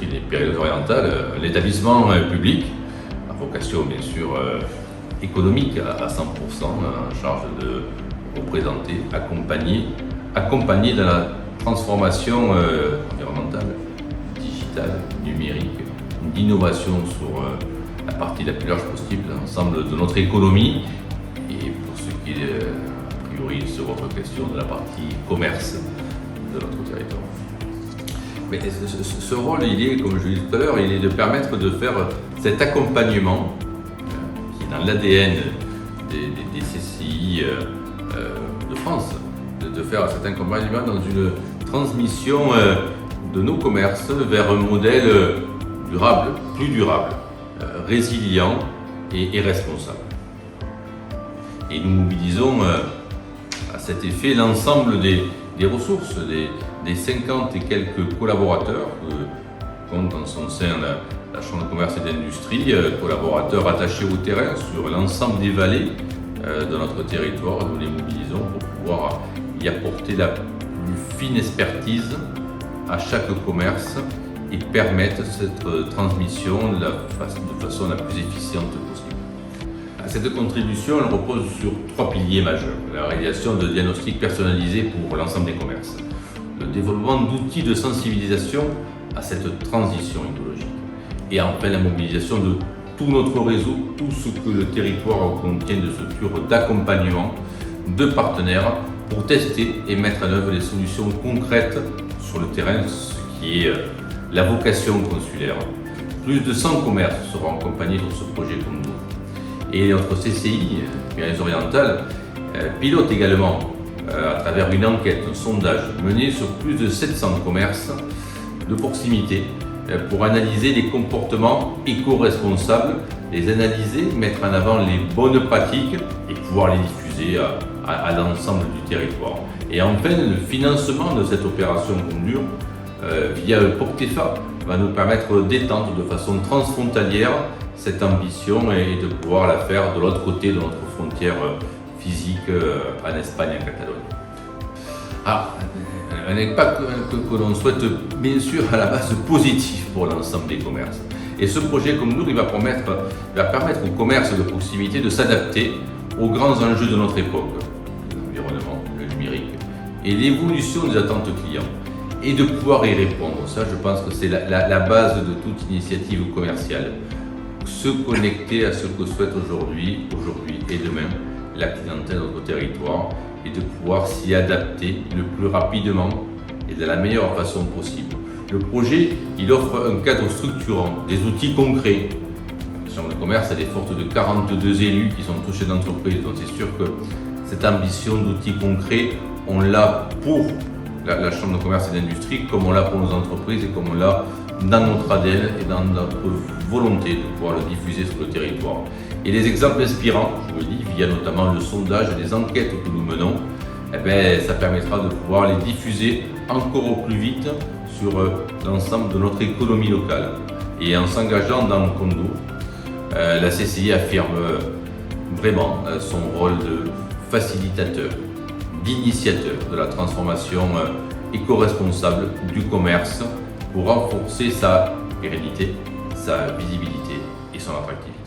l'industrie des Pyrénées-Orientales, l'établissement public, à vocation bien sûr économique à 100%, en charge de représenter, accompagner dans la transformation environnementale, digitale, numérique, d'innovation sur la partie la plus large possible de l'ensemble de notre économie, et pour ce qui est a priori sur votre question de la partie commerce de notre territoire. Mais ce rôle, il est, comme je l'ai dit tout à l'heure, il est de permettre de faire cet accompagnement qui est dans l'ADN des CCI de France, de faire cet accompagnement dans une transmission de nos commerces vers un modèle durable, plus durable, résilient et responsable. Et nous mobilisons à cet effet l'ensemble des ressources, des 50 et quelques collaborateurs que compte en son sein la Chambre de commerce et d'industrie, collaborateurs attachés au terrain sur l'ensemble des vallées de notre territoire. Nous les mobilisons pour pouvoir y apporter la plus fine expertise à chaque commerce et permettre cette transmission de façon la plus efficiente possible. Cette contribution elle repose sur 3 piliers majeurs. La réalisation de diagnostics personnalisés pour l'ensemble des commerces, le développement d'outils de sensibilisation à cette transition écologique et enfin la mobilisation de tout notre réseau, tout ce que le territoire contient de structures d'accompagnement, de partenaires pour tester et mettre en œuvre des solutions concrètes sur le terrain, ce qui est la vocation consulaire. Plus de 100 commerces seront accompagnés sur ce projet comme nous. Et notre CCI, Pyrénées-Orientales, pilote également à travers une enquête, un sondage mené sur plus de 700 commerces de proximité pour analyser les comportements éco-responsables, les analyser, mettre en avant les bonnes pratiques et pouvoir les diffuser à l'ensemble du territoire. Et enfin, le financement de cette opération Condure via le POCTEFA va nous permettre d'étendre de façon transfrontalière cette ambition et de pouvoir la faire de l'autre côté de notre frontière physique en Espagne et en Catalogne. Un impact que l'on souhaite bien sûr à la base positif pour l'ensemble des commerces. Et ce projet comme nous, il va permettre aux commerces de proximité de s'adapter aux grands enjeux de notre époque, l'environnement, le numérique et l'évolution des attentes clients, et de pouvoir y répondre. Ça, je pense que c'est la base de toute initiative commerciale. Se connecter à ce que souhaite aujourd'hui et demain la clientèle de notre territoire et de pouvoir s'y adapter le plus rapidement et de la meilleure façon possible. Le projet, il offre un cadre structurant, des outils concrets. La Chambre de commerce, elle est forte de 42 élus qui sont touchés d'entreprise, donc c'est sûr que cette ambition d'outils concrets, on l'a pour la Chambre de commerce et d'industrie, comme on l'a pour nos entreprises et comme on l'a dans notre ADN et dans notre volonté de pouvoir le diffuser sur le territoire. Et les exemples inspirants, je vous le dis, via notamment le sondage et les enquêtes que nous menons, ça permettra de pouvoir les diffuser encore au plus vite sur l'ensemble de notre économie locale. Et en s'engageant dans le Condor, la CCI affirme vraiment son rôle de facilitateur, d'initiateur de la transformation éco-responsable du commerce pour renforcer sa pérennité, sa visibilité et son attractivité.